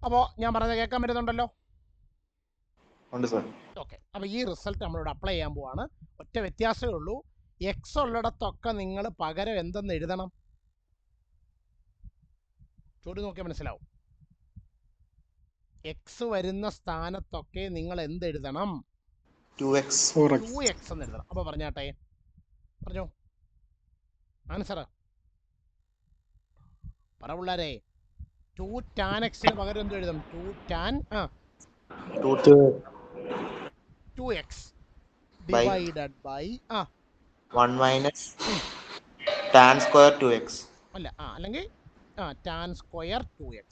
അപ്പോൾ ഞാൻ പറഞ്ഞത് കേൾക്കാൻ പറ്റുന്നുണ്ടല്ലോ? ഉണ്ട് സാർ. ഓക്കെ, അപ്പോൾ ഈ റിസൾട്ട് നമ്മളിവിടെ അപ്ലൈ ചെയ്യാൻ പോവാണ്. ഒറ്റ വ്യത്യാസമേ ഉള്ളൂ, എക്സ് ഉള്ളിടത്തൊക്കെ നിങ്ങൾ പകരം എന്തെന്ന് എഴുതണം. ചോദ്യം നോക്കിയാൽ മനസ്സിലാവും. എക്സ് വരുന്ന സ്ഥാനത്തൊക്കെ നിങ്ങൾ എന്തെഴുതണം? 2x 2x എന്ന് എഴുതണം. അപ്പോൾ പറഞ്ഞാട്ടെ, പറഞ്ഞോ ആൻസർ പറ പിള്ളേരെ. 2 tan x പകരം എന്ത് എഴുതും? 2 tan 2x divided by 1 minus tan square 2x. അല്ല അല്ലെങ്കിൽ tan സ്ക്വയർ 2x.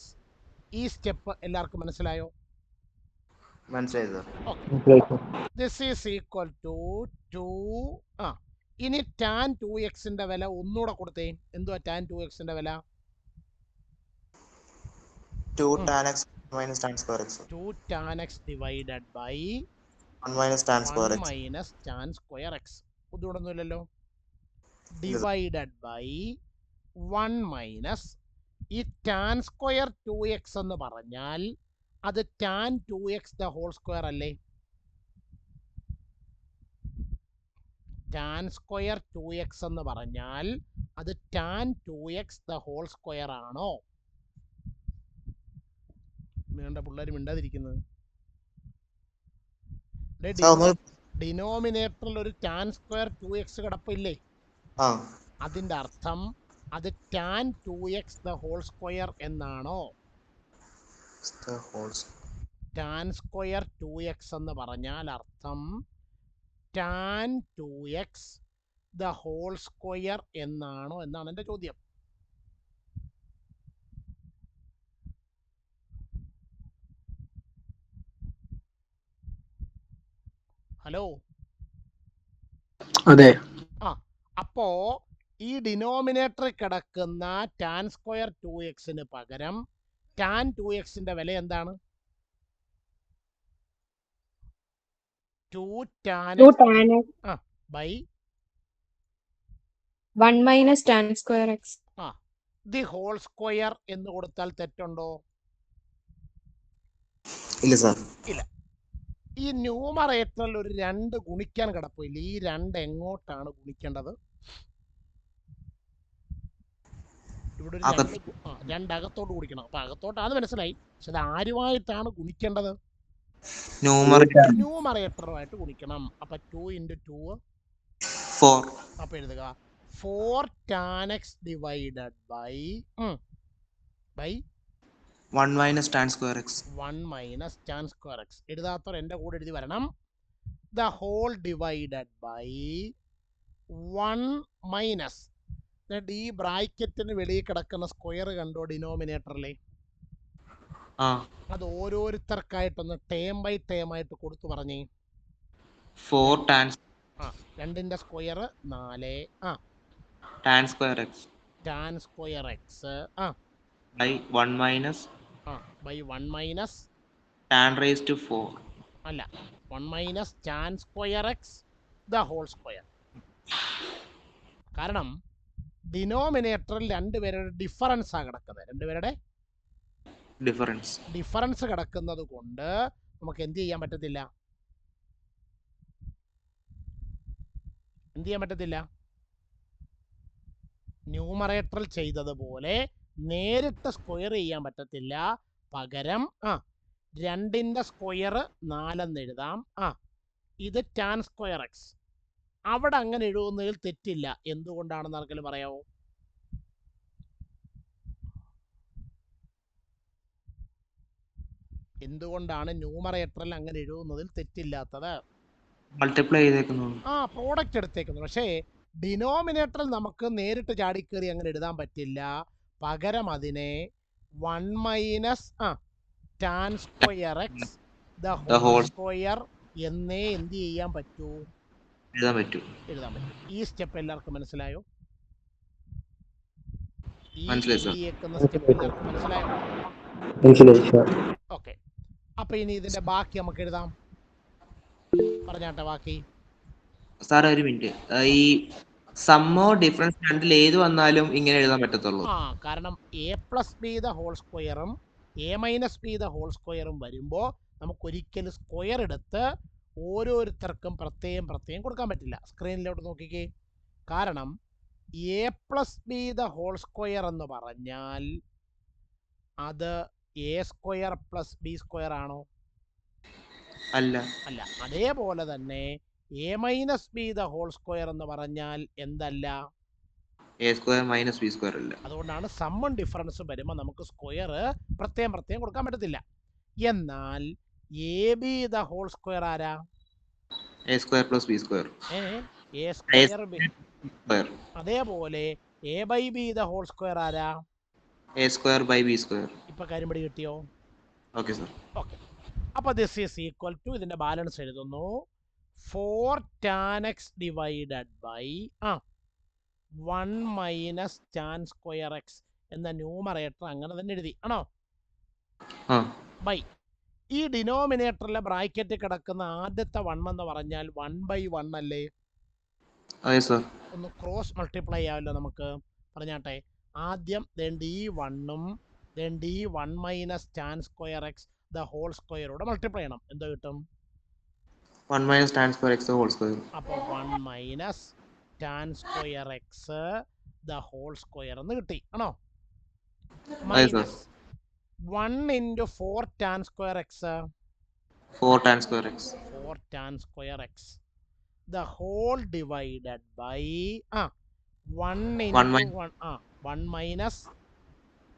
ഈ സ്റ്റെപ്പ് എല്ലാവർക്കും മനസ്സിലായോ? മനസ്സിലായി sir. Okay, this is equal to 2. ഇനി tan 2x വില ഒന്നുകൂടെ കൊടുത്തേ. എന്തുവാ tan 2x വില? 2 tan x minus tan square x. 2 tan x divided by 1 minus tan square x. Minus tan square x. ഒന്നുകൂടൊന്നുമില്ലല്ലോ. ഡിവൈഡഡ് ബൈ 1 മൈനസ് ഈ tan square 2x എന്ന് പറഞ്ഞാൽ അത് tan 2x the whole square അല്ലേ? tan square 2x എന്ന് പറഞ്ഞാൽ അത് tan 2x the whole square ആണോ? നിങ്ങളുടെ പിള്ളേർ മിണ്ടാതിരിക്കുന്നത്. ഡിനോമിനേറ്ററിൽ ഒരു tan സ്ക്വയർ 2x കിടപ്പില്ലേ? അതിന്റെ അർത്ഥം അത് tan 2x the whole square എന്നാണോ? tan സ്ക്വയർ 2x എന്ന് പറഞ്ഞാൽ അർത്ഥം tan 2x the whole square എന്നാണോ എന്നാണ് എൻ്റെ ചോദ്യം. ഹലോ, അതെ. അപ്പോ ഈ ഡിനോമിനേറ്ററിൽ കിടക്കുന്ന tan സ്ക്വയർ 2x പകരം tan 2x വില എന്താണ്? 2 tan by 1 minus tan square x. The whole square എന്ന് കൊടുത്താൽ തെറ്റുണ്ടോ? ഇല്ല സാർ. ഇല്ല. ഈ ന്യൂമറേറ്ററിൽ ഒരു 2 ഗുണിക്കാൻ കിടപ്പില്ല. ഈ 2 എങ്ങോട്ടാണ് ഗുണിക്കേണ്ടത്? ഇവിടെ ഒരു 2 അകത്തോട്ട് ഗുണിക്കണം. അപ്പൊ അകത്തോട്ടാണ് മനസ്സിലായി. പക്ഷെ അത് ആരുമായിട്ടാണ് ഗുണിക്കേണ്ടത്? ന്യൂമറേറ്ററുമായിട്ട് ഗുണിക്കണം. അപ്പൊ 2 × 2 4. അപ്പൊ എഴുതുക 4 tan x divided by 1 minus tan square x. 1 minus tan square x. എഴുതാത്തവർ എൻ്റെ കൂടെ എഴുതി വരണം. The whole divided by 1 minus ഈ ബ്രാക്കറ്റിന് വെളിയിൽ കിടക്കുന്ന സ്ക്വയർ കണ്ടോ ഡിനോമിനേറ്ററിലെ? അത് ഓരോരുത്തർക്കായിട്ടൊന്ന് ടേം ബൈ ടേം ആയിട്ട് കൊടുത്തു പറഞ്ഞേ. 4 tan 2ന്റെ square 4 tan square x tan square x by 1 minus by 1 minus tan raised to 4. അല്ല, 1 minus tan square x the whole square. കാരണം ഡിനോമിനേറ്ററിൽ രണ്ടുപേരുടെ ഡിഫറൻസാ കിടക്കുന്നത്. രണ്ടുപേരുടെ ഡിഫറൻസ് കിടക്കുന്നത് കൊണ്ട് നമുക്ക് എന്ത് ചെയ്യാൻ പറ്റത്തില്ല? ന്യൂമറേറ്ററിൽ ചെയ്തതുപോലെ നേരിട്ട് സ്ക്വയർ ചെയ്യാൻ പറ്റത്തില്ല. പകരം 2ന്റെ സ്ക്വയർ 4 എന്ന് എഴുതാം. ഇത് tan സ്ക്വയർ x. അവിടെ അങ്ങനെ എഴുതുന്നതിൽ തെറ്റില്ല. എന്തുകൊണ്ടാണെന്ന് ആർക്കെങ്കിലും പറയാമോ? എന്തുകൊണ്ടാണ് ന്യൂമറേറ്ററിൽ അങ്ങനെ എഴുതുന്നതിൽ തെറ്റില്ലാത്തത്? മൾട്ടിപ്ലൈ ചെയ്തേക്കുന്നു. പ്രോഡക്റ്റ് എടുത്തേക്കുന്നു. പക്ഷേ ഡിനോമിനേറ്ററിൽ നമുക്ക് നേരിട്ട് ചാടിക്കേറി അങ്ങനെ എഴുതാൻ പറ്റില്ല. പകരം അതിനെ 1 minus tan square x the whole square എന്നേ എന്ത് ചെയ്യാൻ പറ്റൂ? എഴുതാൻ പറ്റും. ഈ സ്റ്റെപ്പ് എല്ലാവർക്കും മനസ്സിലായോ? ഓക്കെ, അപ്പൊ ഇനി ഇതിന്റെ ബാക്കി നമുക്ക് എഴുതാം. പറഞ്ഞാട്ടെ ബാക്കി. സാർ ഒരു മിനിറ്റ്, ഈ സമ്മോ ഡിഫറൻസ് രണ്ടിൽ ഏത് വന്നാലും ഇങ്ങനെ എഴുതാൻ പറ്റത്തുള്ളൂ? കാരണം a + b ദ ഹോൾ സ്ക്വയറും a minus B the whole സ്ക്വയറും വരുമ്പോൾ നമുക്കൊരിക്കലും സ്ക്വയർ എടുത്ത് ഓരോരുത്തർക്കും പ്രത്യേകം കൊടുക്കാൻ പറ്റില്ല. സ്ക്രീനിലോട്ട് നോക്കിക്കേ. കാരണം a plus b the whole square എന്ന് പറഞ്ഞാൽ അത് a square plus B square ആണോ? അല്ല. അല്ല. അതേപോലെ തന്നെ a minus B the whole square എന്ന് പറഞ്ഞാൽ എന്തല്ല? A square minus b square അല്ല. അതുകൊണ്ടാണ് സമ്മും ഡിഫറൻസും വരുമ്പോൾ നമുക്ക് സ്ക്വയർ പ്രത്യേകം കൊടുക്കാൻ പറ്റത്തില്ല. എന്നാൽ A B the whole square ആരാ? A square plus B square. A square B. Square. അതേപോലെ A by B the whole square ആരാ? A square by B square. ഇപ്പൊ കാര്യം പിടി കിട്ടിയോ? Okay sir. ഓക്കെ. അപ്പൊ ദിസ് ഈസ് ഈക്വൽ ടു, ഇതിന്റെ balance എഴുതുന്നു, 4 tan x divided by 1 minus tan square x എന്ന ന്യൂമറേറ്റർ അങ്ങനെ തന്നെ എഴുതി ആണോ? ബൈ ഈ ഡിനോമിനേറ്ററിലെ ബ്രാക്കറ്റ് കിടക്കുന്ന ആദ്യത്തെ 1 എന്ന് പറഞ്ഞാൽ 1/1 അല്ലേ? ഒന്ന് ക്രോസ് മൾട്ടിപ്ലൈ ആവല്ലോ നമുക്ക്. പറഞ്ഞാട്ടെ, ആദ്യം ഈ 1ഉം ഈ 1 minus tan square x the whole സ്ക്വയറോട് മൾട്ടിപ്ലൈ ചെയ്യണം. എന്തോ കിട്ടും? 1 minus tan square x the whole square. അപ്പോൾ 1 minus tan square x the whole square എന്ന് കിട്ടി ആണോ? Minus 1 into 4 tan square x. 4 tan square x. 4 tan square x. The whole divided by 1 into 1 minus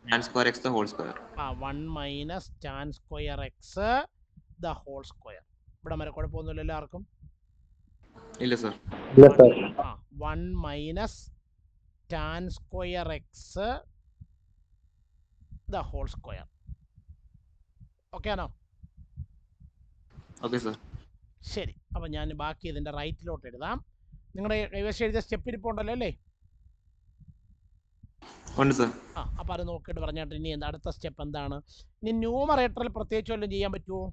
tan square x the whole square. 1 minus tan square x the whole square. ഇവിടെ വരെ കുഴപ്പമൊന്നുമില്ലല്ലോ ആർക്കും? ഇല്ല sir. 1 minus tan square x the whole square. Okay ആണോ? Okay sir. ശരി. അപ്പം ഞാൻ ബാക്കി ഇതിൻ്റെ റൈറ്റിലോട്ട് എഴുതാം. നിങ്ങളുടെ കൈവശം എഴുതിയ സ്റ്റെപ്പ് ഇരിപ്പുണ്ടല്ലോ അല്ലേ? ഉണ്ട് സർ. അപ്പം അത് നോക്കിയിട്ട് പറഞ്ഞാട്ട് ഇനി എന്താ അടുത്ത സ്റ്റെപ്പ് എന്താണ്? ഇനി ന്യൂമറേറ്ററിൽ പ്രത്യേകിച്ച് വല്ലതും ചെയ്യാൻ പറ്റുമോ?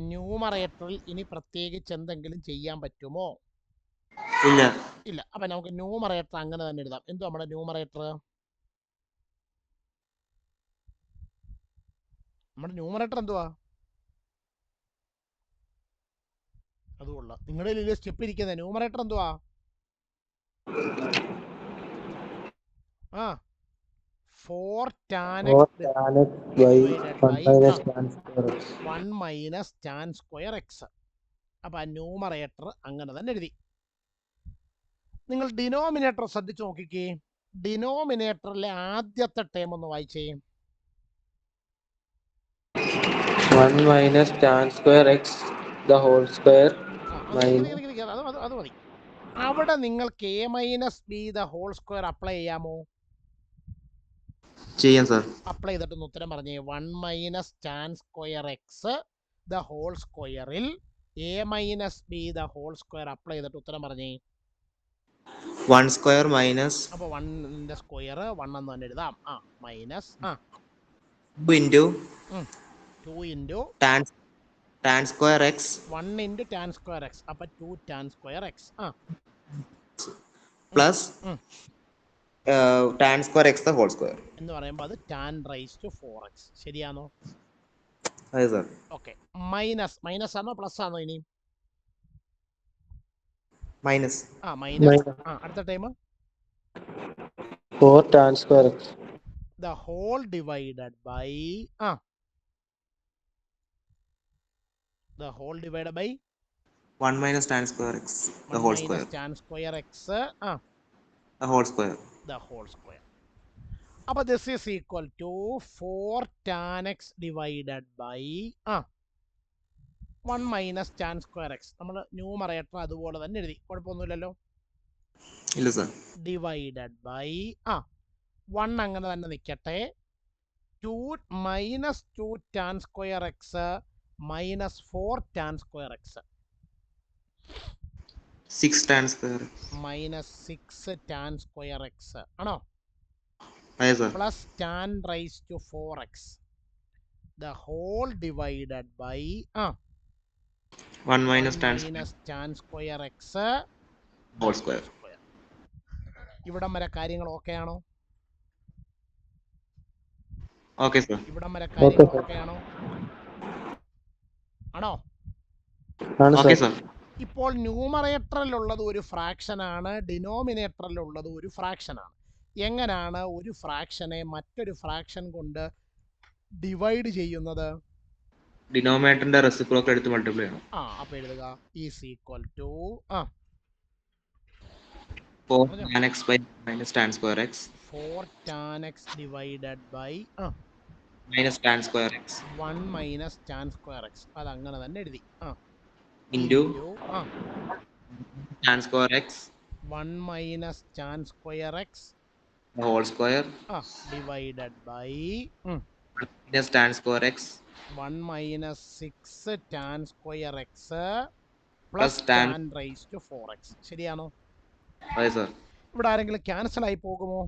ന്യൂമറേറ്ററിൽ ഇനി പ്രത്യേകിച്ച് എന്തെങ്കിലും ചെയ്യാൻ പറ്റുമോ? ഇല്ല. ഇല്ല. അപ്പം നമുക്ക് ന്യൂമറേറ്റർ അങ്ങനെ തന്നെ എഴുതാം. എന്തോ നമ്മുടെ ന്യൂമറേറ്റർ? നമ്മുടെ ന്യൂമറേറ്റർ എന്തുവാ? അതുകൊള്ള നിങ്ങളുടെ കയ്യിൽ സ്റ്റെപ്പ് ഇരിക്കുന്നത് ന്യൂമറേറ്റർ എന്തുവാ? 4 tan x divided by 1 minus tan square x. അപ്പം ന്യൂമറേറ്റർ അങ്ങനെ തന്നെ എഴുതി. നിങ്ങൾ ഡിനോമിനേറ്റർ ശ്രദ്ധിച്ചു നോക്കിക്കേ. ഡിനോമിനേറ്ററിലെ ആദ്യത്തെ ടേം ഒന്ന് വായിച്ചേ. 1 minus tan square x the whole square minus. അത് മതി. അവിടെ നിങ്ങൾക്ക് A minus B the whole square apply ചെയ്യാമോ? ചെയ്യാം സർ. അപ്ലൈ ചെയ്തിട്ടൊന്ന് ഉത്തരം പറഞ്ഞേ. 1 minus tan square x the whole സ്ക്വയറിൽ A minus B the whole square apply ചെയ്തിട്ട് ഉത്തരം പറഞ്ഞേ. 1 സ്ക്വയർ മൈനസ്. അപ്പോൾ 1ന്റെ സ്ക്വയർ 1 എന്ന് തന്നെ എഴുതാം. Minus 2 into tan square x. 1 into tan square X. അപ്പം 2 tan square X plus tan square x the whole square എന്ന് പറയുമ്പോൾ അത് tan raised to 4x. ശരിയാണോ? അതെ സർ. ഓക്കെ. മൈനസ് ആണോ പ്ലസ് ആണോ? ഇനി മൈനസ്. മൈനസ്. അടുത്ത time 4 tan square x the whole divided by 1 minus tan square x the whole square. tan square x the whole square. അപ്പോൾ this is equal to 4 tan x divided by 1 minus tan square x. നമ്മൾ numerator അതുപോലെ തന്നെ എഴുതി. കുഴപ്പമൊന്നുമില്ലല്ലോ? ഇല്ല sir. Divided by 1 അങ്ങനെ തന്നെ നിൽക്കട്ടെ. 2 minus 2 tan square x minus 4 tan square x 6 tan square minus 6 tan square x ആണോ? അതെ sir. Plus tan raise to 4x the whole divided by 1 minus tan square x whole square. ഇവിടം വരെ കാര്യങ്ങൾ okay ആണോ? Okay sir. ഇവിടം വരെ okay കാര്യങ്ങൾ sir. Okay ആണോ? ആണോ? ആണ് ഓക്കെ സർ. സർ. ഇപ്പോൾ ന്യൂമറേറ്ററിലുള്ളത് ഒരു ഫ്രാക്ഷനാണ്, ഡിനോമിനേറ്ററിലുള്ളത് ഒരു ഫ്രാക്ഷനാണ്. എങ്ങനെയാണ് ഒരു ഫ്രാക്ഷനെ മറ്റൊരു ഫ്രാക്ഷൻ കൊണ്ട് ഡിവൈഡ് ചെയ്യുന്നത്? ഡിനോമിനേറ്ററിന്റെ റെസിപ്രോക്കൽ എടുത്ത് മൾട്ടിപ്ലൈ ചെയ്യണം. അപ്പോൾ എഴുതുക is equal to 4 tan x by minus tan square x 4 tan x divided by minus tan square x 1 minus tan square x. അതങ്ങനെ തന്നെ എഴുതി. into ആ tan square x 1 minus tan square x the whole square divided by minus tan square x 1 minus 6 tan square x plus plus tan. Tan raise to 4x. ശരിയാണോ? അതെ sir. ഇവിടെ ആരെങ്കിലും cancel ആയി പോകുമോ?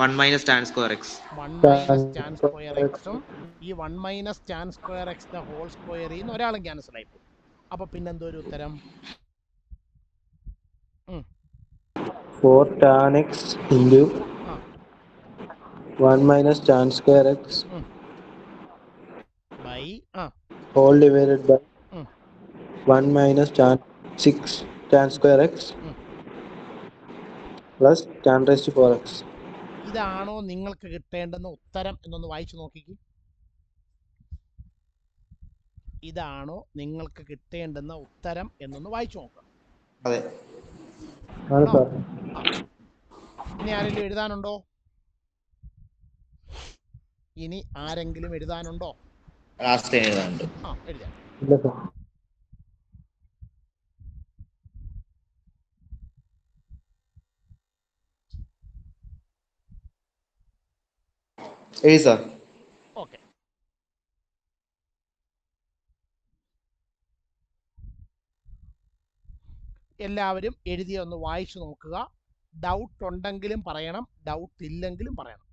1 minus tan square x 1 minus tan square എക്സും ഈ 1 minus tan square x the whole square ചെയ്യുന്ന ഒരാളും ക്യാൻസൽ ആയി പോകും. അപ്പൊ പിന്നെന്തോ ഒരു ഉത്തരം 4 tan x into 1 minus tan square x ബൈ whole divided by 1 minus tan 6 tan square x plus tan raised to 4x. ഇതാണോ നിങ്ങൾക്ക് കിട്ടേണ്ടുന്ന ഉത്തരം എന്നൊന്ന് വായിച്ചു നോക്കിക്ക്. ഇതാണോ നിങ്ങൾക്ക് കിട്ടേണ്ടുന്ന ഉത്തരം എന്നൊന്ന് വായിച്ചു നോക്കുക. അതെ. ആണ് സർ. ഇനി ആരെങ്കിലും എഴുതാനുണ്ടോ? ഇനി ആരെങ്കിലും എഴുതാനുണ്ടോ? ലാസ്റ്റ് എഴുതാനുണ്ട്. എഴുതാം. ഇല്ല സർ. എഴുതി സർ. ഓക്കെ. എല്ലാവരും എഴുതി ഒന്ന് വായിച്ചു നോക്കുക. ഡൗട്ട് ഉണ്ടെങ്കിലും പറയണം, ഡൗട്ട് ഇല്ലെങ്കിലും പറയണം.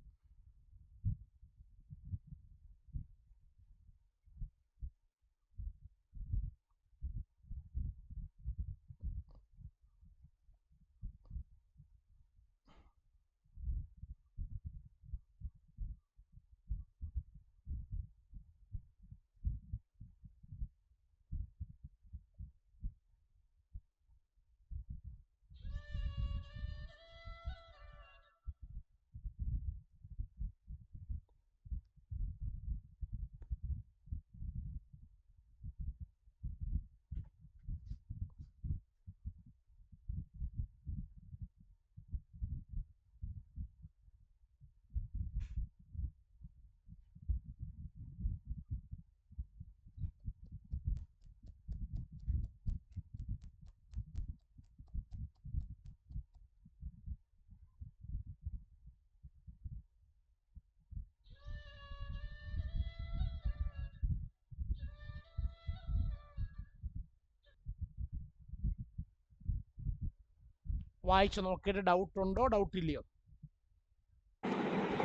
വായിച്ചു നോക്കിയിട്ട് ഡൗട്ട് ഉണ്ടോ, ഡൗട്ട് ഇല്ലയോ?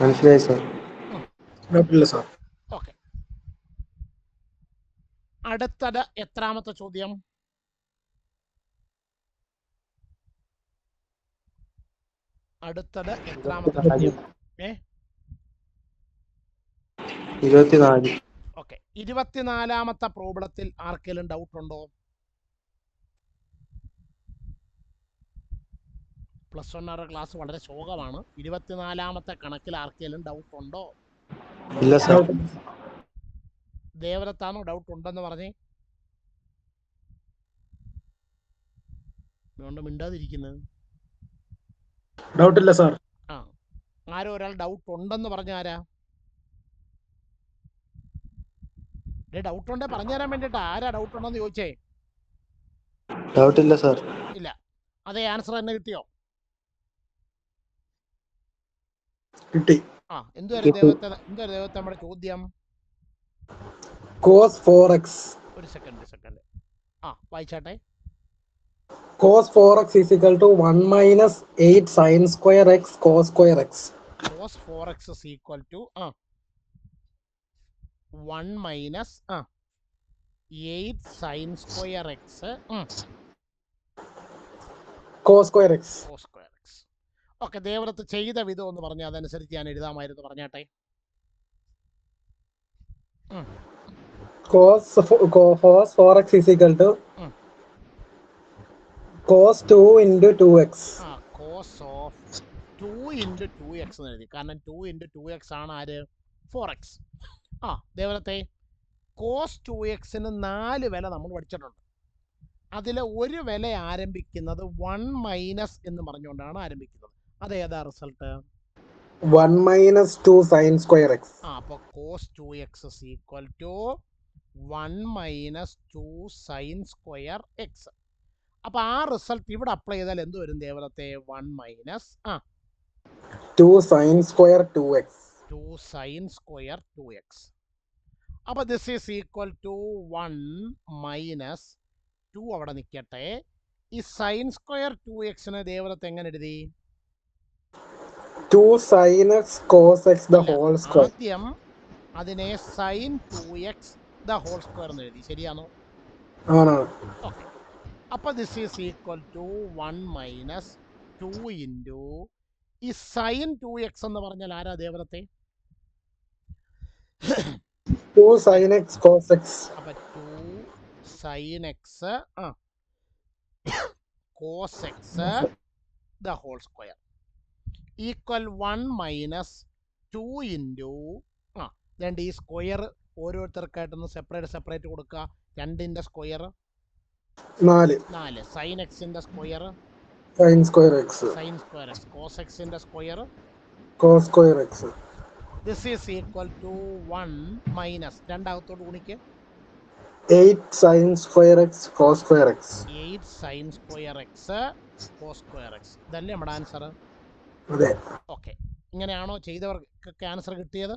മനസ്സിലായി സർ. ഡൗട്ടില്ല സാർ. ഓക്കെ. അടുത്തത് എത്രാമത്തെ ചോദ്യം? അടുത്തത് എത്രാമത്തെ ചോദ്യം? 24. ഓക്കെ. 24ാമത്തെ പ്രോബ്ലത്തിൽ ആർക്കെങ്കിലും ഡൗട്ട് ഉണ്ടോ? +1 ക്ലാസ് വളരെ ശോകമാണ്. 24ാമത്തെ കണക്കിൽ ആർക്കെങ്കിലും ഡൗട്ട് ഉണ്ടോ? ഇല്ല സർ. ദേവദത്താണോ ഡൗട്ട് ഉണ്ടെന്ന് പറഞ്ഞേ? അതുകൊണ്ട് മിണ്ടാതിരിക്കുന്നത്. ഡൗട്ടില്ല സാർ. ആരോ ഒരാൾ ഡൗട്ട് ഉണ്ടെന്ന് പറഞ്ഞ ആരാ? ഡൗട്ട് ഉണ്ടേ പറഞ്ഞു തരാൻ വേണ്ടിട്ടാ. ആരാ ഡൗട്ട് ഉണ്ടെന്ന് ചോദിച്ചേ? ഡൗട്ടില്ല സർ. ഇല്ല. അതേ ആൻസർ തന്നെ കിട്ടിയോ? കിട്ടി. എന്തുവായിരുന്നു ദേവത്തെ നമ്മുടെ ചോദ്യം? cos 4x. ഒരു second. വായിച്ചാട്ടെ. cos 4x is equal to 1 minus 8 sin square x cos square x. cos 4x is equal to 1 minus 8 sin square x cos square x. Okay. Devadath ചെയ്ത വിധം ഒന്ന് പറഞ്ഞാൽ അതനുസരിച്ച് ഞാൻ എഴുതാമായിരുന്നു. പറഞ്ഞാട്ടെ. ഉം. cos 4x is equal to ഉം. cos 2 into 2x. ആ കോസ് ഓഫ് 2 ഇൻറ്റു 2x എന്ന് എഴുതി. കാരണം 2 ഇൻറ്റു 2x ആണ് ആര് 4x. ആ ദേവലത്തെ കോസ് 2xന് 4 വില നമ്മൾ പഠിച്ചിട്ടുണ്ട്. അതിൽ ഒരു വില ആരംഭിക്കുന്നത് 1 മൈനസ് എന്ന് പറഞ്ഞുകൊണ്ടാണ് ആരംഭിക്കുന്നത്. അതേതാ result? 1 minus 2 sin square x. ആ അപ്പോൾ cos 2x is equal to 1 minus 2 sine square x. അപ്പോൾ ആ റിസൾട്ട് ഇവിടെ അപ്ലൈ ചെയ്താൽ എന്ത് വരും ദേവലത്തെ? 1 minus 2 sin square 2x. 2 sine square 2x. അപ്പോൾ this is equal to 1 minus 2 അവിടെ നിൽക്കട്ടെ. ഈ സൈൻ സ്ക്വയർ 2xനെ ദേവലത്തെ എങ്ങനെ എഴുതി? 2 sin x cos x the whole square. ആദ്യം അതിനെ sign 2x the whole square എന്ന് എഴുതി. ശരിയാണോ? ആണ്. ഓക്കെ. അപ്പോൾ this is equal to 1 minus 2 into ഈ സൈൻ 2x എന്ന് പറഞ്ഞാൽ ആരാ ദേവലത്തെ? 2 sin x cos x. അപ്പം 2 sine x cos x the whole square equal 1 minus 2 into രണ്ട് ഈ സ്ക്വയർ ഓരോരുത്തർക്കായിട്ടൊന്ന് സെപ്പറേറ്റ് കൊടുക്കുക. 2ൻ്റെ സ്ക്വയർ 4 സൈൻ എക്സിൻ്റെ square sin square x. Sine square x cos എക്സിൻ്റെ square cos square x. This is equal to 1 minus രണ്ടാമത്തോട് ഗുണിക്ക് 8 sin square x cos square x. 8 sine square x cos square x. ഇതല്ലേ നമ്മുടെ answer? അതെ. Okay. ഇങ്ങനെയാണോ ചെയ്തവർക്കൊക്കെ answer കിട്ടിയത്?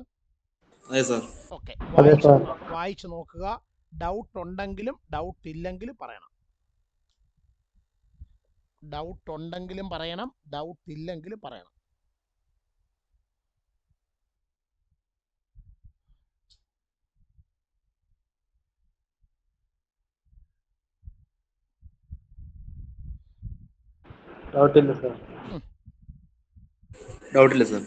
അതെ sir. Okay. അതെ സാർ. വായിച്ചു നോക്കുക. ഡൗട്ട് ഉണ്ടെങ്കിലും ഡൗട്ട് ഇല്ലെങ്കിലും പറയണം. ഡൗട്ട് ഉണ്ടെങ്കിലും പറയണം, ഡൗട്ട് ഇല്ലെങ്കിലും പറയണം. ഡൗട്ടില്ല സാർ. ഡൗട്ടില്ല സാർ.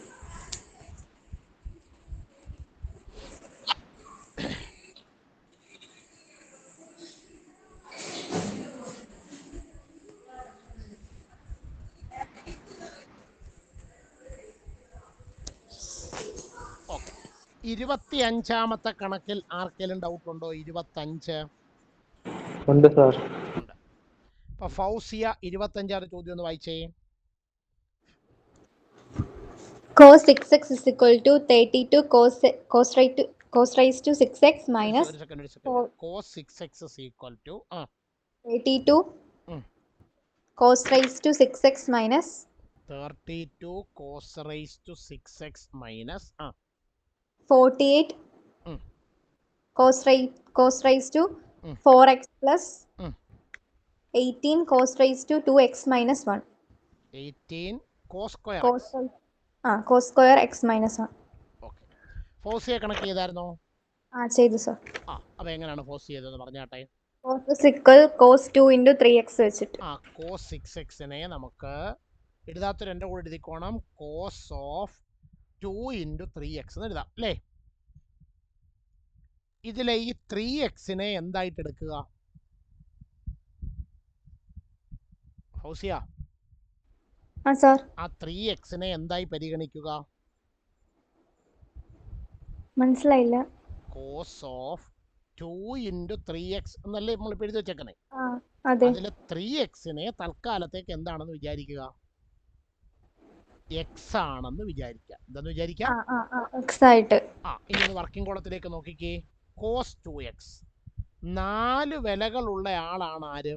ഓക്കെ. 25ാമത്തെ കണക്കിൽ ആർക്കെങ്കിലും ഡൗട്ട് ഉണ്ടോ? 25 ഉണ്ട് സാർ. ഉണ്ട്. അപ്പോൾ ഫൗസിയ 25ാമത്തെ ചോദ്യം ഒന്ന് വായിച്ചേ. Cos 6x is equal to 32 cos raised to 6x minus ഒരു second. four. Cos 6x is equal to 32 ഉം. cos raised to 6x minus 32 cos raised to 6x minus 48 ഉം. cos raised to ഉം. 4x plus ഉം. 18 cos raised to 2x minus 1. 18 cos square cos square x minus 1. Okay. ഫോസിയെ connect ചെയ്തായിരുന്നോ? ചെയ്തു sir. അപ്പോൾ എങ്ങനെയാണ് ഫോസ് ചെയ്തതെന്ന് പറഞ്ഞാട്ടെ. cos is equal cos 2 into 3x വെച്ചിട്ട് കോസ് 6xനെ നമുക്ക് എഴുതാത്തൊരു എൻ്റെ കൂടെ എഴുതിക്കോണം. കോസ് ഓഫ് 2 ഇൻറ്റു 3x എന്ന് എഴുതാം അല്ലേ? ഇതിലെ ഈ 3xനെ എന്തായിട്ട് എടുക്കുക ഫൗസിയ? സാർ ആ 3xനെ എന്തായി പരിഗണിക്കുക? മനസ്സിലായില്ല. കോസ് ഓഫ് 2 ഇൻറ്റു 3x എന്നല്ലേ നമ്മളിപ്പോൾ എഴുതി വെച്ചേക്കണേ? അതെ. അതിൽ 3xനെ തൽക്കാലത്തേക്ക് എന്താണെന്ന് വിചാരിക്കുക? എക്സ് ആണെന്ന് വിചാരിക്കുക. എന്താന്ന് വിചാരിക്കാം? x ആയിട്ട്. ഇനി ഒന്ന് വർക്കിംഗ് കോളത്തിലേക്ക് നോക്കിക്കേ. കോസ് 2x 4 വിലകളുള്ള ആളാണ് ആര്?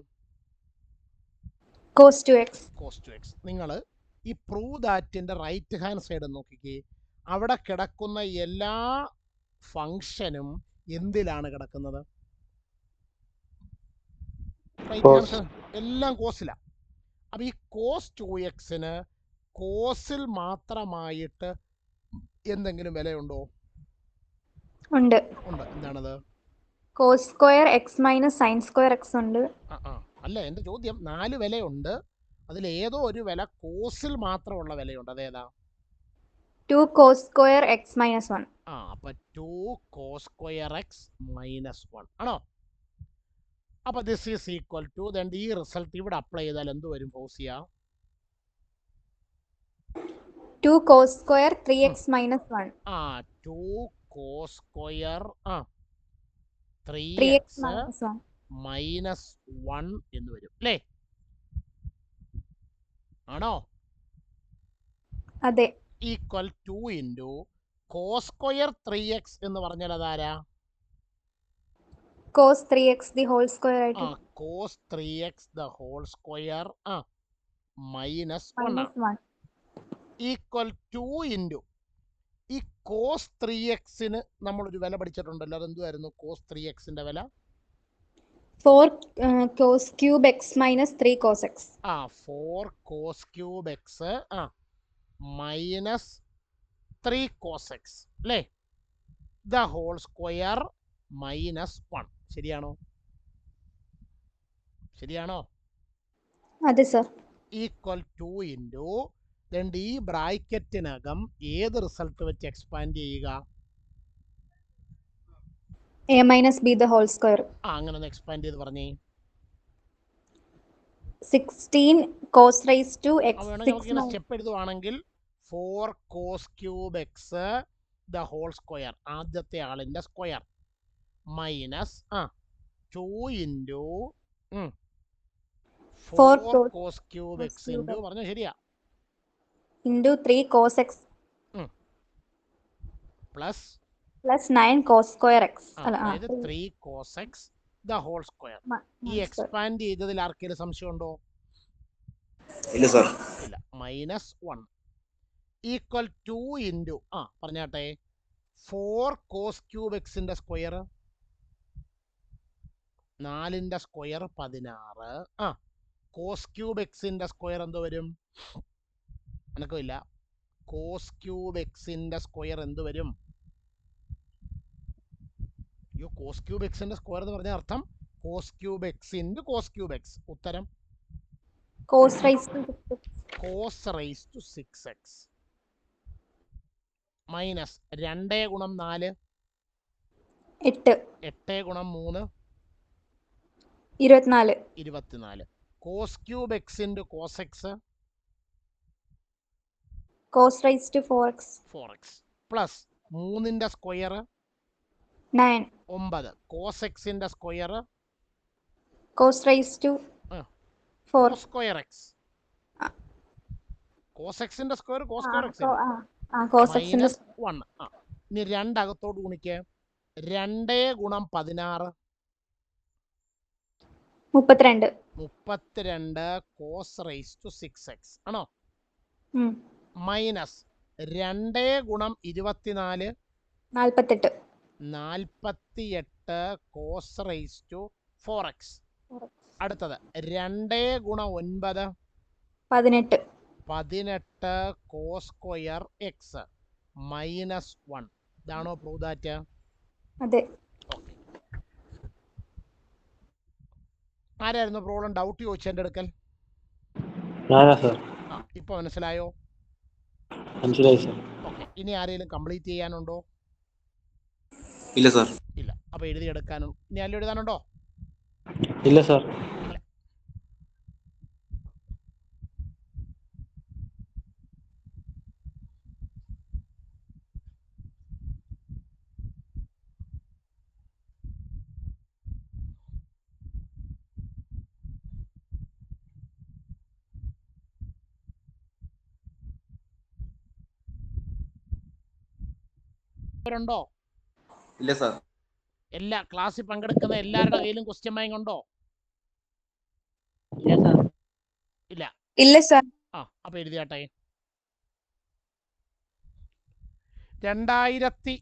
cos 2x. Cos 2x. നിങ്ങൾ ഈ പ്രൂവ് ദാറ്റിൻ്റെ റൈറ്റ് ഹാൻഡ് സൈഡ് നോക്കിക്കേ. അവിടെ കിടക്കുന്ന എല്ലാ ഫങ്ഷനും എന്തിലാണ് കിടക്കുന്നത്? റൈറ്റ് ഹാൻഡ് സൈഡ് എല്ലാം കോസിലാണ്. അപ്പം ഈ കോസ് 2xന് കോസിൽ മാത്രമായിട്ട് എന്തെങ്കിലും വിലയുണ്ടോ? ഉണ്ട്. എന്താണത്? cos square x minus sin square x ഉണ്ട്. അല്ല, എൻ്റെ ചോദ്യം 4 വിലയുണ്ട്. അതിലേതോ ഒരു വില കോസിൽ മാത്രമുള്ള വിലയുണ്ട്. അതേതാ? 2 cos square x minus 1. ആ അപ്പൊ 2 cos square x minus 1 ആണോ? അപ്പൊ ദിസ് ഈസ് ഈക്വൽ ടു ഈ റിസൾട്ട് ഇവിടെ അപ്ലൈ ചെയ്താൽ എന്ത് വരും Fousiya? 2 cos square 3x minus 1. ആ 2 cos square 3x 3x minus 1. Minus 1 എന്ന് വരും അല്ലേ? ആണോ? അതെ. Equal 2 into cos square 3x എന്ന് പറഞ്ഞാൽ അതാരാ? cos 3x the whole square ആ ആയിട്ട് cos 3x the whole square minus 1 minus 1. Equal 2 into ഈ cos 3xന് നമ്മളൊരു വില പഠിച്ചിട്ടുണ്ടല്ലോ, അതെന്തുമായിരുന്നു cos 3xന്റെ വില? 4 cos cube x minus 3 cos x. 4 cos cube x minus 3 cos x അല്ലേ? The whole square minus 1. ശരിയാണോ? ശരിയാണോ? അതെ സർ. ഈക്വൽ 2 ഇൻറ്റു ഈ ബ്രാക്കറ്റിനകം ഏത് റിസൾട്ട് വെച്ച് എക്സ്പാൻഡ് ചെയ്യുക? a minus b the whole square. അങ്ങനെ ഒന്ന് എക്സ്പാൻഡ് ചെയ്ത് പറഞ്ഞേ. 16 cos raised to x. വേണമെങ്കിൽ നമുക്കിങ്ങനെ സ്റ്റെപ്പ് എഴുതുവാണെങ്കിൽ 4 cos cube x the whole square, ആദ്യത്തെ ആളിൻ്റെ square, minus 2 into 4 cos cube x into പറഞ്ഞു ശരിയാ into 3 cos x plus 9 cos square x. അതായത് 3 cos x the whole square. ഈ എക്സ്പാൻഡ് ചെയ്തതിൽ ആർക്കെങ്കിലും സംശയമുണ്ടോ? ഇല്ല സർ. ഇല്ല. മൈനസ് 1 ഈക്വൽ 2 ഇൻറ്റു പറഞ്ഞാട്ടെ 4 cos ക്യൂബ് എക്സിൻ്റെ സ്ക്വയർ, 4ൻ്റെ സ്ക്വയർ 16. കോസ് ക്യൂബ് എക്സിൻ്റെ സ്ക്വയർ എന്ത് വരും? എനക്കില്ല. കോസ് ക്യൂബ് എക്സിൻ്റെ സ്ക്വയർ എന്ത് വരും? അയ്യോ, കോസ് ക്യൂബ് എക്സിൻ്റെ സ്ക്വയർ എന്ന് പറഞ്ഞ അർത്ഥം cos cube x into cos cube x. ഉത്തരം cos raised to 6x. Cos raise to 6x minus 2 ഗുണം 4 8 8 ഗുണം 3 24 24. Cos cube x into cos x cos raised to 4x. 4x plus 3ൻ്റെ square 9 9. Cos എക്സിൻ്റെ square cos raised to 4. Cos square x. Cos എക്സിൻ്റെ square cos square x cos x ന്റെ minus 1. ഇനി 2 അകത്തോട്ട് ഗുണിക്ക്. 2 ഗുണം 16 32. 32 cos raise to 6x ആണോ? ഉം. Minus 2 ഗുണം 24 48. 48 കോസ് റൈസ് ടു 4x. അടുത്തത് 2 ഗുണം 9 18. 18 കോസ് സ്ക്വയർ എക്സ് മൈനസ് 1. ഇതാണോ പ്രൂവ് ദാറ്റ്? അതെ. ഓക്കെ. ആരായിരുന്നു പ്രോബ്ലം ഡൗട്ട് ചോദിച്ചതിൻ്റെ അടുക്കൽ? ഞാനാ സർ. ഇപ്പൊ മനസ്സിലായോ? മനസ്സിലായി സർ. ഓക്കെ. ഇനി ആരെങ്കിലും കംപ്ലീറ്റ് ചെയ്യാനുണ്ടോ? ഇല്ല സർ. ഇല്ല. അപ്പൊ എഴുതിയെടുക്കാനും ഇനി ആരെങ്കിലും എഴുതാനുണ്ടോ? ഇല്ല സർ. ഉണ്ടോ? ഇല്ല സർ. എല്ലാ ക്ലാസ്സിൽ പങ്കെടുക്കുന്ന എല്ലാവരുടെ കയ്യിലും ക്വസ്റ്റ്യൻ ബാങ്ക് ഉണ്ടോ? ഇല്ല. ഇല്ല സർ. അപ്പൊ എഴുതിയാട്ടെ. 2000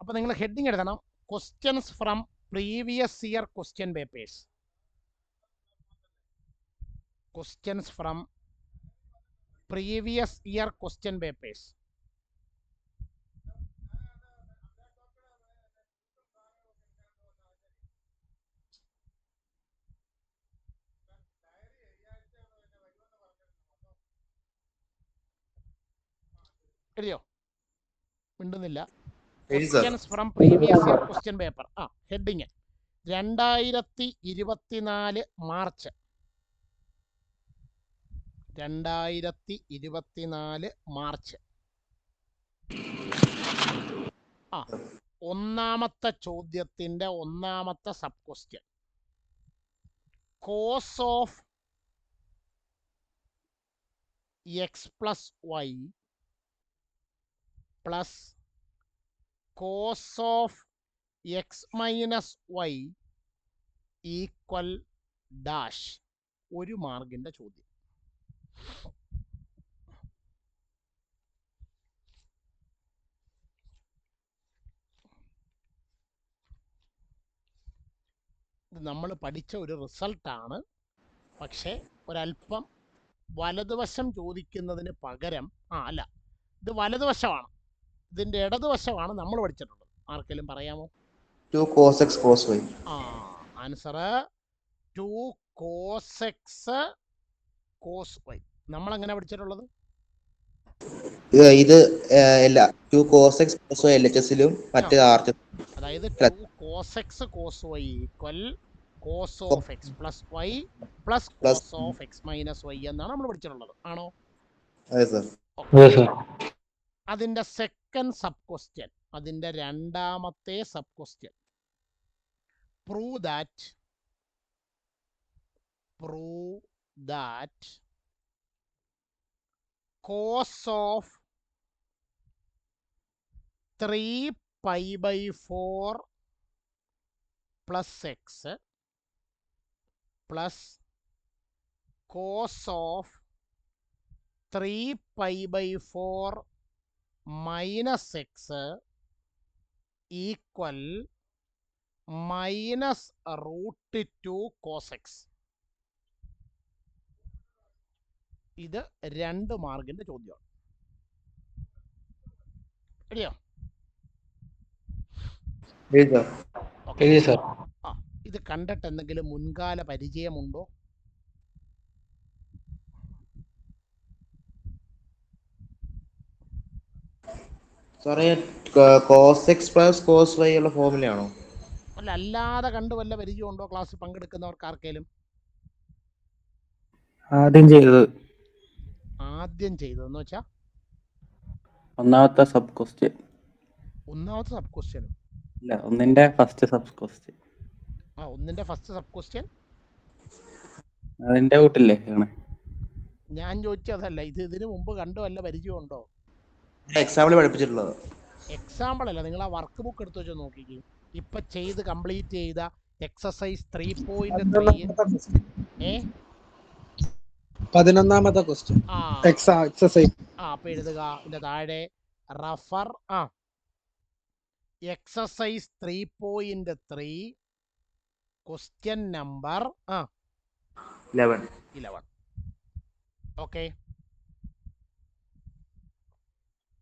അപ്പൊ നിങ്ങൾ ഹെഡിങ് എഴുതണം, questions from previous year question papers. Questions from previous year question papers. എഴുതിയോ? മിണ്ടുന്നില്ല. എഴുതി sir. Questions from previous year question paper. Heading 2024 March. 2024 March. ഒന്നാമത്തെ ചോദ്യത്തിന്റെ ഒന്നാമത്തെ sub question. Cos of x plus y plus cos of x minus y equal dash. 1 മാർക്കിന്റെ ചോദ്യം. ഇത് നമ്മൾ പഠിച്ച ഒരു റിസൾട്ടാണ്. പക്ഷേ ഒരല്പം വലതുവശം ചോദിക്കുന്നതിന് പകരം അല്ല, ഇത് വലതുവശമാണ്, ഇതിൻ്റെ ഇടതുവശമാണ് നമ്മൾ പഠിച്ചിട്ടുള്ളത്. ആർക്കെങ്കിലും പറയാമോ? 2 cos x cos y. Answer 2 cos x cos y. നമ്മൾ എങ്ങനെ പഠിച്ചിട്ടുള്ളത്? ഇത് 2 cos x cos y LHS-ലും മറ്റേ RHS. അതായത് 2 cos x cos y equal cos of x plus y plus cos of x minus y എന്നാണ് നമ്മൾ പഠിച്ചിട്ടുള്ളത്. ആണോ? അതെ സർ. അതിൻ്റെ സെക്കൻഡ് സബ് ക്വസ്റ്റ്യൻ, അതിൻ്റെ രണ്ടാമത്തെ sub question. Prove that cos of 3π/4 plus x plus cos of 3π/4 minus x equal minus √2 cos x. ഇത് 2 മാർക്കിന്റെ ചോദ്യമാണ്. റെഡിയോ? ഇത് കണ്ടിട്ട് എന്തെങ്കിലും മുൻകാല പരിചയമുണ്ടോ? സാറേ cos x plus cos y ഉള്ള ഫോർമുലയാണോ? അല്ല, അല്ലാതെ കണ്ടു വല്ല പരിചയമുണ്ടോ ക്ലാസ്സിൽ പങ്കെടുക്കുന്നവർക്ക് ആർക്കെങ്കിലും? ആദ്യം ചെയ്തതെന്ന് വെച്ചാ ഒന്നാമത്തെ സബ് ക്വസ്റ്റ്യൻ. ഒന്നാമത്തെ സബ് ക്വസ്റ്റ്യൻ ഇല്ല, ഒന്നിന്റെ ഫസ്റ്റ് സബ് ക്വസ്റ്റ്യൻ. ഒന്നിന്റെ ഫസ്റ്റ് സബ് ക്വസ്റ്റ്യൻ അതിന്റെ കൂട്ടില്ലേ? ഞാൻ ചോദിച്ചതല്ല, ഇതിനു മുമ്പ് കണ്ടു വല്ല പരിചയമുണ്ടോ? എക്സാമ്പിൾ പഠിപ്പിച്ചിട്ടുള്ളത്. എക്സാമ്പിൾ അല്ല, നിങ്ങൾ ആ വർക്ക് ബുക്ക് എടുത്ത് വെച്ച് നോക്കിക്കേ. ഇപ്പൊ ചെയ്ത് കംപ്ലീറ്റ് ചെയ്ത എക്സസൈസ് 3.3 11ാമത്തെ ക്വസ്റ്റ്യൻ എക്സസൈസ്. അപ്പൊ എഴുതുക, ഇതിന്റെ താഴെ refer exercise 3.3 question number 11. Okay,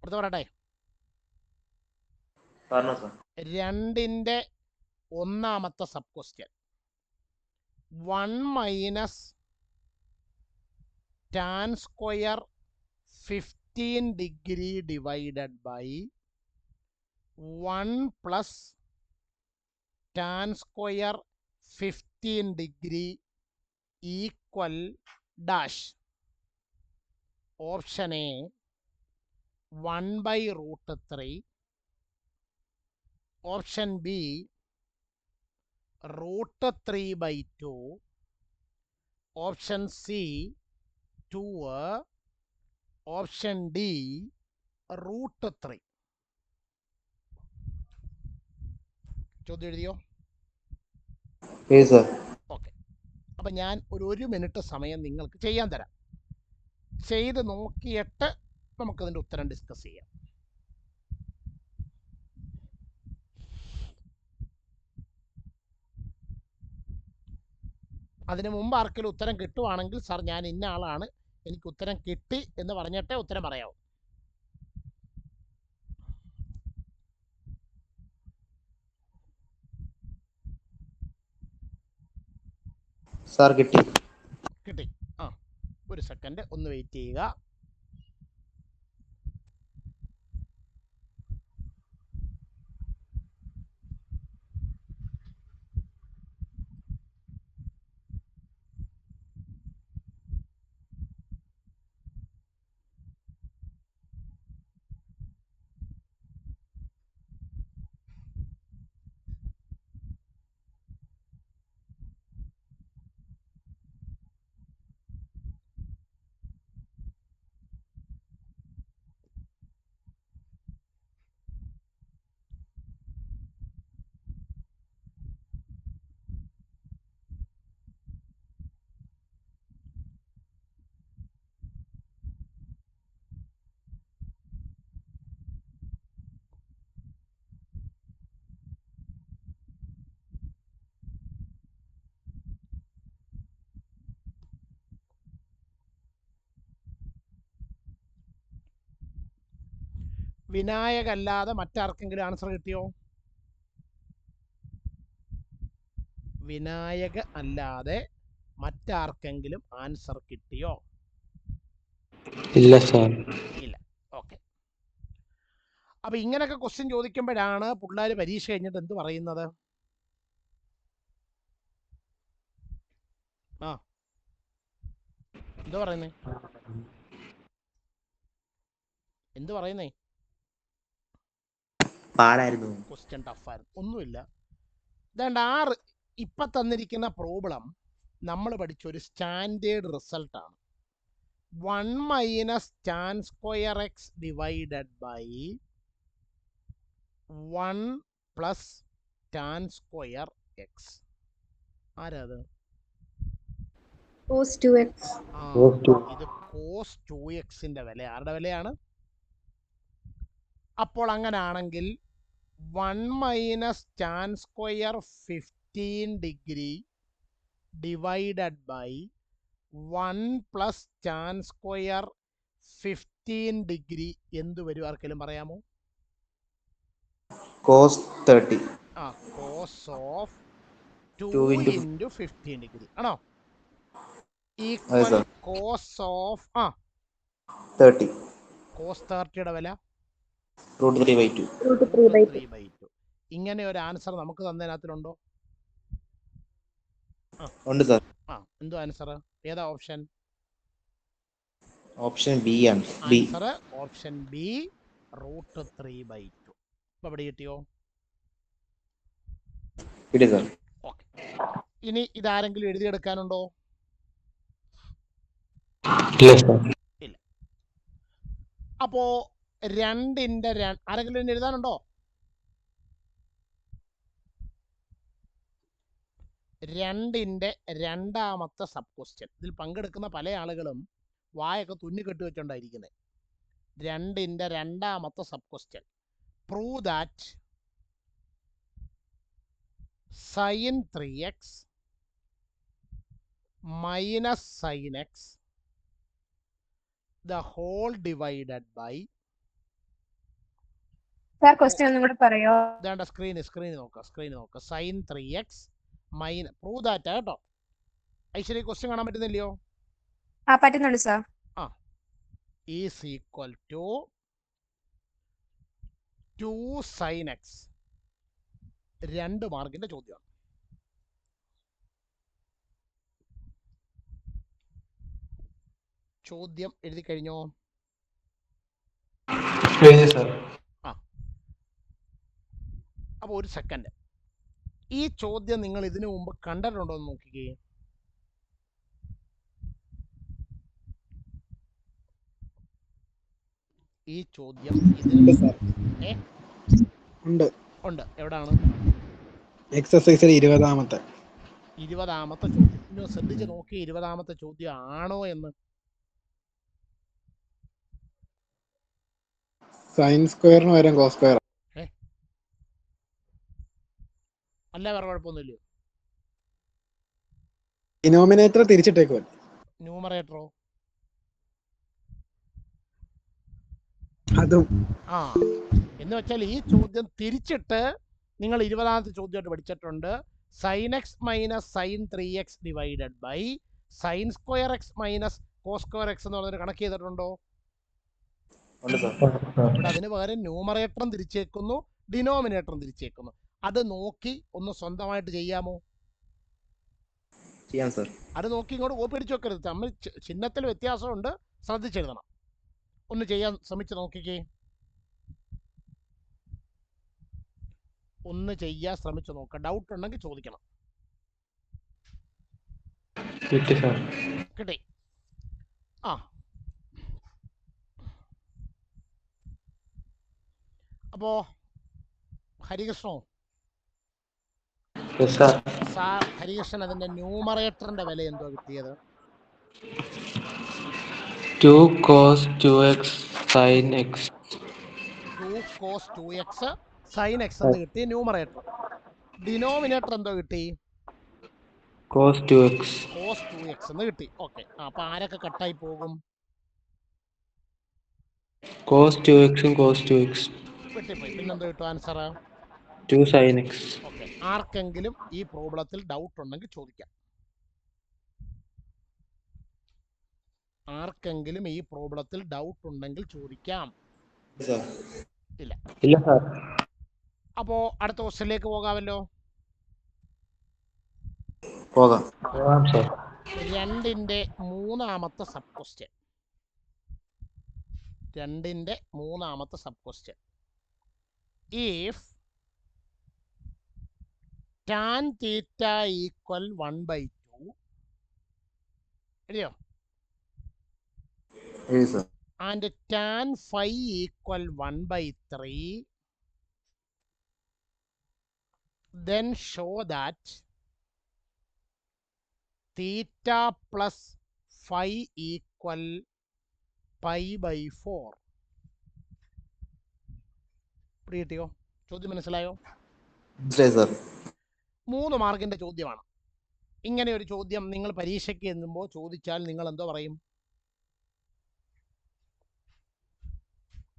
അടുത്ത പറയട്ടെ. 2ന്റെ ഒന്നാമത്തെ sub question. 1 - tan square 15 degree divided by 1 plus tan square 15 degree equal dash. Option A 1/√3. Option B √3/2. Option C 2. Option D √3. ചോദ്യം എഴുതിയോ? ഓക്കെ, അപ്പം ഞാൻ ഒരു 1 മിനിറ്റ് സമയം നിങ്ങൾക്ക് ചെയ്യാൻ തരാം. ചെയ്ത് നോക്കിയിട്ട് നമുക്കതിൻ്റെ ഉത്തരം ഡിസ്കസ് ചെയ്യാം. അതിന് മുമ്പ് ആർക്കെങ്കിലും ഉത്തരം കിട്ടുവാണെങ്കിൽ, സാർ ഞാൻ ഇന്ന ആളാണ്, എനിക്ക് ഉത്തരം കിട്ടി എന്ന് പറഞ്ഞിട്ടേ ഉത്തരം പറയാവൂ. സാർ കിട്ടി. ഒരു സെക്കൻഡ് ഒന്ന് വെയിറ്റ് ചെയ്യുക. വിനായക് അല്ലാതെ മറ്റാർക്കെങ്കിലും ആൻസർ കിട്ടിയോ? വിനായക് അല്ലാതെ മറ്റാർക്കെങ്കിലും ആൻസർ കിട്ടിയോ? ഇല്ല സാർ. ഇല്ല. ഓക്കെ. അപ്പൊ ഇങ്ങനൊക്കെ ക്വസ്റ്റ്യൻ ചോദിക്കുമ്പോഴാണ് പിള്ളേർ പരീക്ഷ കഴിഞ്ഞിട്ട് എന്ത് പറയുന്നത്? ആ എന്ത് പറയുന്നേ? എന്ത് പറയുന്നേ? പാടായിരുന്നു. ക്വസ്റ്റ്യൻ ടഫായിരുന്നു. ഒന്നുമില്ല. ഇതാണ്ട് ആറ് ഇപ്പം തന്നിരിക്കുന്ന പ്രോബ്ലം നമ്മൾ പഠിച്ച ഒരു സ്റ്റാൻഡേർഡ് റിസൾട്ടാണ്. 1 minus tan square x divided by 1 plus tan square x. ആരാ അത്? Cos 2x. ആ Cos 2. ഇത് കോസ് 2x-ന്റെ വില. ആരുടെ വിലയാണ്? അപ്പോൾ അങ്ങനാണെങ്കിൽ 1 minus tan square 15 degree divided by 1 plus tan square 15 degree എന്ത് വരും? ആർക്കെങ്കിലും പറയാമോ? Cos 30. ആ cos of 2 2 into into 15 degree ആണോ? അതെ equal sir. Cos of 30. Cos 30യുടെ വില √3/2. √3/2. ഇങ്ങനെ ഒരു ആൻസർ നമുക്ക് തന്നതിനകത്തിലുണ്ടോ? ഉണ്ട് സാർ. എന്തോ ആൻസർ? ഏതാ ഓപ്ഷൻ? ഓപ്ഷൻ ബി ആണ്. ബി. Answer option B √3/2. ഇപ്പൊ ഇവിടെ കിട്ടിയോ? കിട്ടി സാർ. ഓക്കെ. ഇനി ഇതാരെങ്കിലും എഴുതിയെടുക്കാനുണ്ടോ? ഇല്ല സാർ. ഇല്ല. അപ്പോ 2ന്റെ ആരെങ്കിലും ഇനി എഴുതാനുണ്ടോ? 2ന്റെ രണ്ടാമത്തെ സബ് ക്വസ്റ്റ്യൻ. ഇതിൽ പങ്കെടുക്കുന്ന പല ആളുകളും വായൊക്കെ തുന്നിക്കെട്ടി വെച്ചോണ്ടായിരിക്കുന്നത്. 2ന്റെ രണ്ടാമത്തെ sub question. Prove that sin 3x minus sin x the whole divided by. Sir question ഒന്നും കൂടെ പറയോ? ഇതാണ്ട സ്ക്രീൻ നോക്കുക. sin 3x minus prove that കേട്ടോ. ഐശ്വര്യ ക്വസ്റ്റ്യൻ കാണാൻ പറ്റുന്നില്ലയോ? ആ പറ്റുന്നുണ്ട് sir. Is equal to 2 sin x. 2 മാർക്കിന്റെ ചോദ്യമാണ്. ചോദ്യം എഴുതി കഴിഞ്ഞോ? അപ്പോൾ ഒരു സെക്കൻഡ്. ഈ ചോദ്യം നിങ്ങൾ ഇതിനു മുമ്പ് കണ്ടിട്ടുണ്ടോ എന്ന് നോക്കിക്കേ. ഈ ചോദ്യം ഉണ്ട് സാർ. ഉണ്ട്. ഉണ്ട്. എവിടാണ്? എക്സസൈസിൽ 20ാമത്തെ 20ാമത്തെ ചോദ്യം. ഇനി ശ്രദ്ധിച്ച് നോക്കി 20ാമത്തെ ചോദ്യം ആണോ എന്ന്. സൈൻ സ്ക്വയറിന് പകരം കോസ് സ്ക്വയർ. അല്ല, വേറെ കുഴപ്പമൊന്നുമില്ല. ഡിനോമിനേറ്റർ തിരിച്ചിട്ടേക്കുവൻ. ന്യൂമറേറ്ററോ? അതും. എന്ന് വെച്ചാൽ ഈ ചോദ്യം തിരിച്ചിട്ട് നിങ്ങൾ 20ാമത്തെ ചോദ്യമായിട്ട് പഠിച്ചിട്ടുണ്ട്. sin x minus sin 3x divided by sin square x minus cos square x എന്ന് പറഞ്ഞൊരു കണക്ക് ചെയ്തിട്ടുണ്ടോ? ഉണ്ട് സാർ. ഇവിടെ അതിന് പകരം ന്യൂമറേറ്ററും തിരിച്ചേക്കുന്നു, ഡിനോമിനേറ്ററും തിരിച്ചേക്കുന്നു. അത് നോക്കി ഒന്ന് സ്വന്തമായിട്ട് ചെയ്യാമോ? ചെയ്യാം സാർ. അത് നോക്കി ഇങ്ങോട്ട് കോപ്പി അടിച്ച് വെക്കരുത്. തമ്മിൽ ചിഹ്നത്തിൽ വ്യത്യാസമുണ്ട്, ശ്രദ്ധിച്ചെഴുതണം. ഒന്ന് ചെയ്യാൻ ശ്രമിച്ച് നോക്കിക്കേ. ഒന്ന് ചെയ്യാൻ ശ്രമിച്ചു നോക്കുക. ഡൗട്ട് ഉണ്ടെങ്കിൽ ചോദിക്കണം. കിട്ടി. അപ്പോ ഹരികൃഷ്ണോ? സാർ ഹരികൃഷ്ണൻ അതിന്റെ ന്യൂമറേറ്ററിന്റെ വില എന്തോ കിട്ടിയത്? 2 cos 2x sin x. 2 cos 2x sin x എന്ന് കിട്ടി ന്യൂമറേറ്റർ. ഡിനോമിനേറ്റർ എന്തോ കിട്ടി? cos 2x. cos 2x എന്ന് കിട്ടി. ഓക്കെ. അപ്പൊ ആരൊക്കെ കട്ടായി പോകും? Cos 2x cos 2x. വെട്ടിപ്പോയി. പിന്നെന്തോ കിട്ടും ആൻസർ? 2 sin x. ഓക്കെ. ആർക്കെങ്കിലും ഈ പ്രോബ്ലത്തിൽ ഡൗട്ട് ഉണ്ടെങ്കിൽ ചോദിക്കാം. ആർക്കെങ്കിലും ഈ പ്രോബ്ലത്തിൽ ഡൗട്ട് ഉണ്ടെങ്കിൽ ചോദിക്കാം. ഇല്ല. ഇല്ല സാർ. അപ്പോൾ അടുത്ത ക്വസ്റ്റ്യനിലേക്ക് പോകാമല്ലോ. പോകാം. പോകാം സാർ. 2ന്റെ മൂന്നാമത്തെ സബ് ക്വസ്റ്റ്യൻ. 2ന്റെ മൂന്നാമത്തെ sub question. If tan theta equal 1/2 എഴുതിയോ? and tan phi equal 1/3, then show that theta plus phi equal pi/4. കിട്ടിയോ? ചോദ്യം മനസ്സിലായോ? 3 മാർക്കിന്റെ ചോദ്യമാണ്. ഇങ്ങനെ ഒരു ചോദ്യം നിങ്ങൾ പരീക്ഷയ്ക്ക് എഴുതുമ്പോൾ ചോദിച്ചാൽ നിങ്ങൾ എന്തോ പറയും?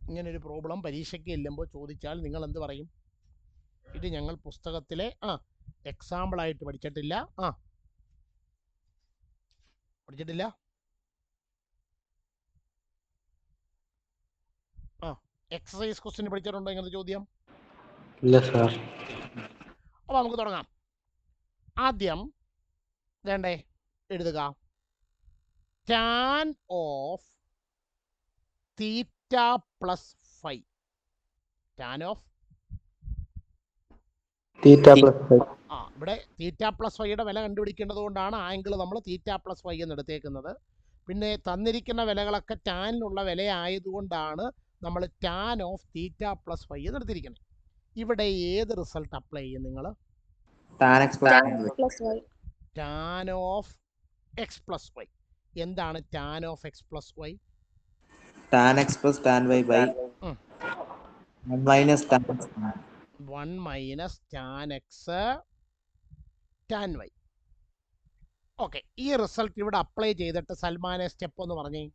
ഇങ്ങനൊരു പ്രോബ്ലം പരീക്ഷയ്ക്ക് ചെല്ലുമ്പോൾ ചോദിച്ചാൽ നിങ്ങൾ എന്ത് പറയും? ഇത് ഞങ്ങൾ പുസ്തകത്തിലെ എക്സാമ്പിളായിട്ട് പഠിച്ചിട്ടില്ല. പഠിച്ചിട്ടില്ല. എക്സസൈസ് ക്വസ്റ്റ്യൻ പഠിച്ചിട്ടുണ്ടോ ഇങ്ങനത്തെ ചോദ്യം? ഇല്ല സാർ. അപ്പോൾ നമുക്ക് തുടങ്ങാം. ആദ്യം വേണ്ടേ എഴുതുക. tan of theta plus phi. tan of theta plus phi. ഇവിടെ തീറ്റ പ്ലസ് ഫൈയുടെ വില കണ്ടുപിടിക്കേണ്ടത് കൊണ്ടാണ് ആംഗിൾ നമ്മൾ തീറ്റ പ്ലസ് ഫൈ എന്ന് എടുത്തേക്കുന്നത്. പിന്നെ തന്നിരിക്കുന്ന വിലകളൊക്കെ ടാനിലുള്ള വില ആയതുകൊണ്ടാണ് നമ്മൾ tan of theta plus phi എന്ന് എടുത്തിരിക്കുന്നത്. ഇവിടെ ഏത് റിസൾട്ട് അപ്ലൈ ചെയ്യും നിങ്ങൾ? tan plus y. tan of x plus y. എന്താണ് tan of x plus y? tan x plus tan y by 1 minus tan x. 1 minus tan x tan y. Okay. ഈ result ഇവിടെ apply ചെയ്തിട്ട് സൽമാനെ step ഒന്ന് പറഞ്ഞേ.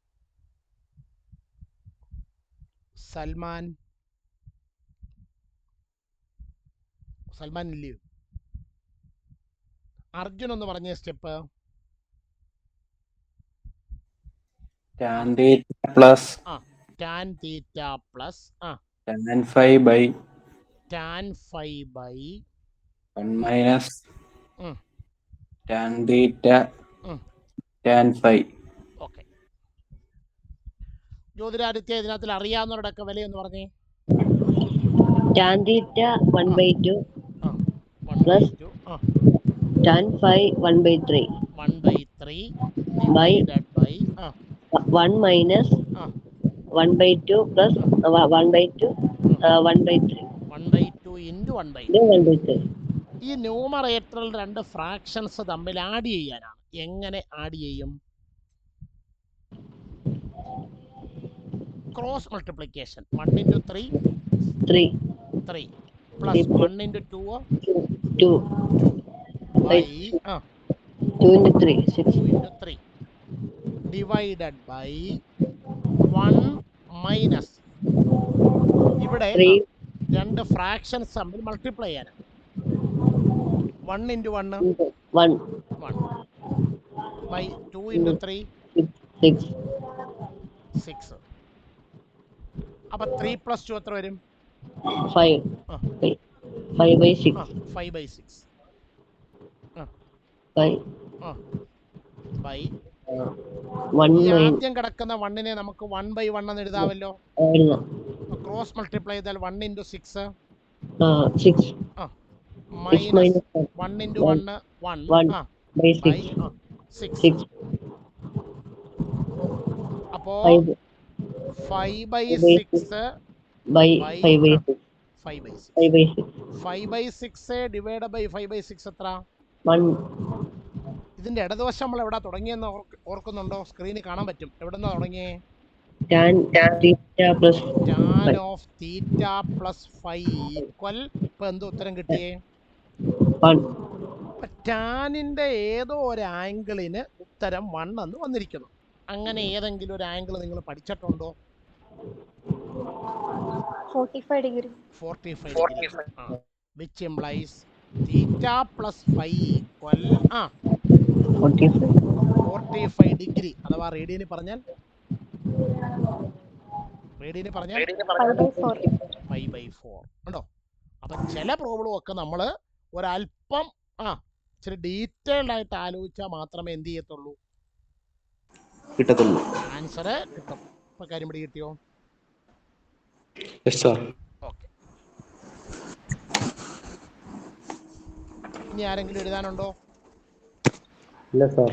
സൽമാൻ ഇല്ലയോ? അർജുൻ ഒന്ന് പറഞ്ഞേ step. tan theta plus tan theta plus tan phi by tan phi by 1 minus tan theta tan phi. Okay. Jyotiraditya ഇതിനകത്തിൽ അറിയാവുന്നവരുടെയൊക്കെ വിലയെന്ന് പറഞ്ഞേ. tan theta 1/2 plus tan phi 1/3 divided by 1 minus 1/2 plus 1/2 1/3 1/2 into 1/3. 1/3. ഈ ന്യൂമറേറ്ററിൽ രണ്ട് ഫ്രാക്ഷൻസ് തമ്മിൽ ആഡ് ചെയ്യാനാണ്. എങ്ങനെ ആഡ് ചെയ്യും? Cross multiplication. 1 into 3 plus 1 into 2 by 2 into 3 6 into 3 divided by 1 minus. ഇവിടെ രണ്ട് ഫ്രാക്ഷൻസ് തമ്മിൽ മൾട്ടിപ്ലൈ ചെയ്യാനാണ്. 1 into 1 1 by 2 into 3 6. അപ്പോൾ 3 plus 2 എത്ര വരും? 5 by 6 5 by 6 by 1 ഈ ആദ്യം കിടക്കുന്ന 1നെ നമുക്ക് 1 by 1 എന്ന് എഴുതാമല്ലോ. ക്രോസ് മൾട്ടിപ്ലൈ ചെയ്താൽ 1 into 6 minus 1 into 1 by 6. അപ്പോ 5 by 6 by 5 by 6 5 by 6 divided by 5 by 6 എത്ര? 1. ഇതിന്റെ ഇടതുവശം നമ്മൾ എവിടെ തുടങ്ങിയെന്ന് ഓർക്കുന്നുണ്ടോ? സ്ക്രീനിൽ കാണാൻ പറ്റും. എവിടെന്നാ തുടങ്ങിയേ? tan theta plus tan of theta plus phi equal. ഇപ്പൊ എന്ത് ഉത്തരം കിട്ടിയേ? 1. ടാനിന്റെ ഏതോ ഒരു ആംഗിളിന് ഉത്തരം 1 എന്ന് വന്നിരിക്കുന്നു. അങ്ങനെ ഏതെങ്കിലും ഒരു ആംഗിൾ നിങ്ങൾ പഠിച്ചിട്ടുണ്ടോ? 45 degree. 45 degree. Which implies theta plus phi equal 45. 45 degree. അഥവാ റേഡിയന് പറഞ്ഞാൽ 5/4 ഉണ്ടോ? അപ്പം ചില പ്രോബ്ലം ഒക്കെ നമ്മൾ ഒരല്പം ഇച്ചിരി ഡീറ്റെയിൽഡ് ആയിട്ട് ആലോചിച്ചാൽ മാത്രമേ എന്ത് ചെയ്യത്തുള്ളൂ, കിട്ടത്തുള്ളൂ. ആൻസർ കിട്ടും. ഇപ്പം കാര്യം പിടി കിട്ടിയോ? Yes sir. ഓക്കെ. ഇനി ആരെങ്കിലും എഴുതാനുണ്ടോ? ഇല്ല സാർ.